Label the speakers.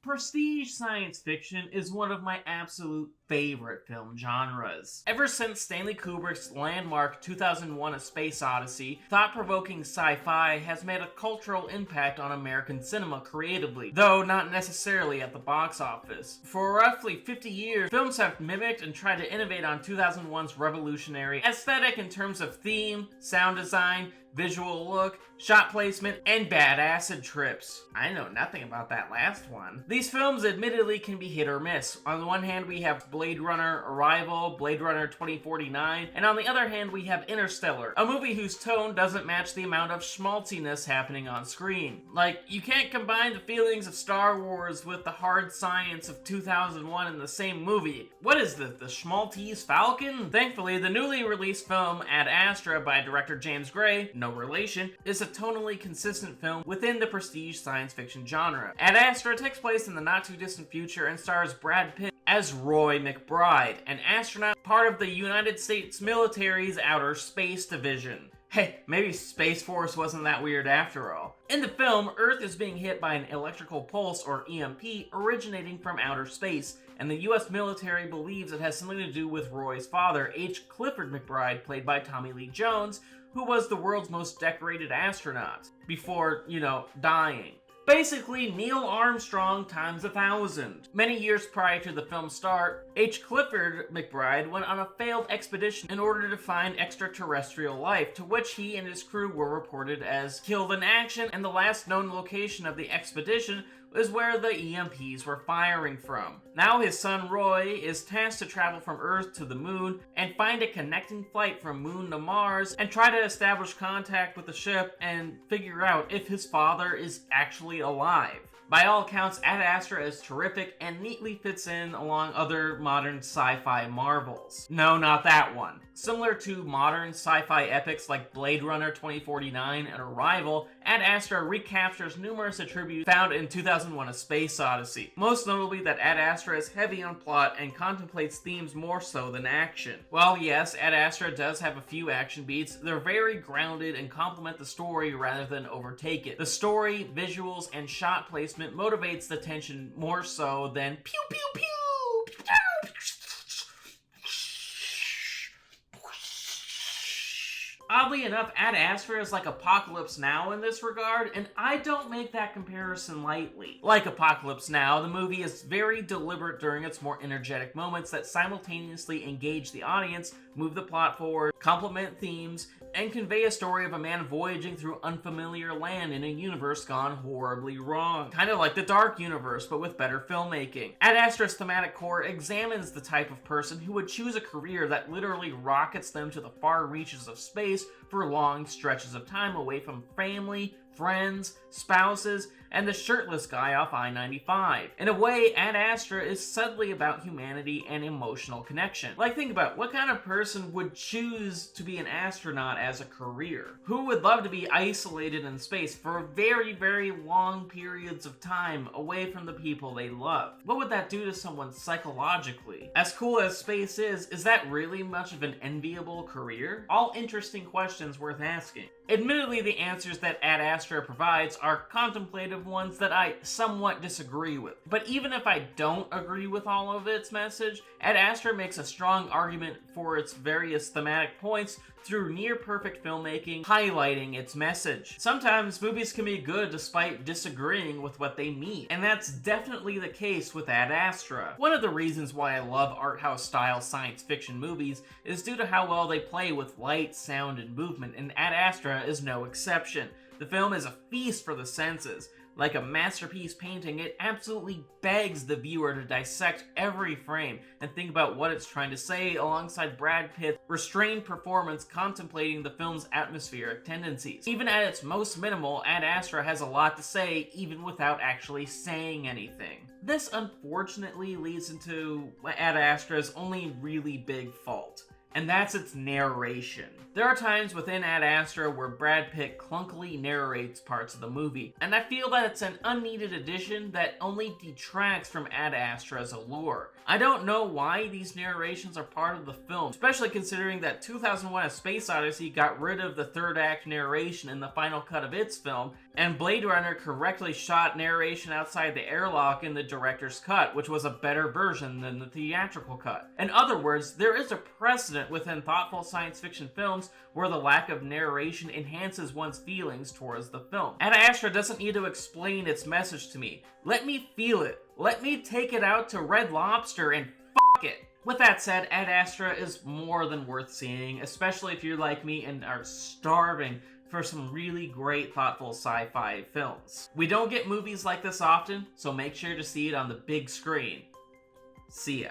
Speaker 1: Prestige science fiction is one of my absolute favorite film genres. Ever since Stanley Kubrick's landmark 2001: A Space Odyssey, thought-provoking sci-fi has made a cultural impact on American cinema creatively, though not necessarily at the box office. For roughly 50 years, films have mimicked and tried to innovate on 2001's revolutionary aesthetic in terms of theme, sound design, visual look, shot placement, and bad acid trips. I know nothing about that last one. These films admittedly can be hit or miss. On the one hand, we have Blade Runner Arrival, Blade Runner 2049, and on the other hand, we have Interstellar, a movie whose tone doesn't match the amount of schmaltziness happening on screen. Like, you can't combine the feelings of Star Wars with the hard science of 2001 in the same movie. What is this, the Schmaltese Falcon? Thankfully, the newly released film Ad Astra by director James Gray, no relation, is a tonally consistent film within the prestige science fiction genre. Ad Astra takes place in the not-too-distant future and stars Brad Pitt as Roy McBride, an astronaut part of the United States military's Outer Space Division. Hey, maybe Space Force wasn't that weird after all. In the film, Earth is being hit by an electrical pulse, or EMP, originating from outer space, and the US military believes it has something to do with Roy's father, H. Clifford McBride, played by Tommy Lee Jones, who was the world's most decorated astronaut, before, dying. Basically, Neil Armstrong times 1,000. Many years prior to the film's start, H. Clifford McBride went on a failed expedition in order to find extraterrestrial life, to which he and his crew were reported as killed in action, and the last known location of the expedition is where the EMPs were firing from. Now his son Roy is tasked to travel from Earth to the Moon and find a connecting flight from Moon to Mars and try to establish contact with the ship and figure out if his father is actually alive. By all accounts, Ad Astra is terrific and neatly fits in along other modern sci-fi marvels. No, not that one. Similar to modern sci-fi epics like Blade Runner 2049 and Arrival, Ad Astra recaptures numerous attributes found in 2001: A Space Odyssey. Most notably that Ad Astra is heavy on plot and contemplates themes more so than action. While yes, Ad Astra does have a few action beats, they're very grounded and complement the story rather than overtake it. The story, visuals, and shot placement motivates the tension more so than pew pew pew. Oddly enough, Ad Astra is like Apocalypse Now in this regard, and I don't make that comparison lightly. Like Apocalypse Now, the movie is very deliberate during its more energetic moments that simultaneously engage the audience, move the plot forward, complement themes, and convey a story of a man voyaging through unfamiliar land in a universe gone horribly wrong. Kind of like the Dark Universe, but with better filmmaking. Ad Astra's thematic core examines the type of person who would choose a career that literally rockets them to the far reaches of space for long stretches of time away from family, friends, spouses, and the shirtless guy off I-95. In a way, Ad Astra is subtly about humanity and emotional connection. Like, think about it. What kind of person would choose to be an astronaut as a career? Who would love to be isolated in space for very, very long periods of time away from the people they love? What would that do to someone psychologically? As cool as space is that really much of an enviable career? All interesting questions worth asking. Admittedly, the answers that Ad Astra provides are contemplative ones that I somewhat disagree with. But even if I don't agree with all of its message, Ad Astra makes a strong argument for its various thematic points through near-perfect filmmaking, highlighting its message. Sometimes movies can be good despite disagreeing with what they mean, and that's definitely the case with Ad Astra. One of the reasons why I love art house-style science fiction movies is due to how well they play with light, sound, and movement, and Ad Astra is no exception. The film is a feast for the senses. Like a masterpiece painting, it absolutely begs the viewer to dissect every frame and think about what it's trying to say alongside Brad Pitt's restrained performance contemplating the film's atmospheric tendencies. Even at its most minimal, Ad Astra has a lot to say even without actually saying anything. This unfortunately leads into Ad Astra's only really big fault, and that's its narration. There are times within Ad Astra where Brad Pitt clunkily narrates parts of the movie, and I feel that it's an unneeded addition that only detracts from Ad Astra's allure. I don't know why these narrations are part of the film, especially considering that 2001: A Space Odyssey got rid of the third act narration in the final cut of its film, And Blade Runner correctly shot narration outside the airlock in the director's cut, which was a better version than the theatrical cut. In other words, there is a precedent within thoughtful science fiction films where the lack of narration enhances one's feelings towards the film. Ad Astra doesn't need to explain its message to me. Let me feel it. Let me take it out to Red Lobster and fuck it. With that said, Ad Astra is more than worth seeing, especially if you're like me and are starving for some really great, thoughtful sci-fi films. We don't get movies like this often, so make sure to see it on the big screen. See ya.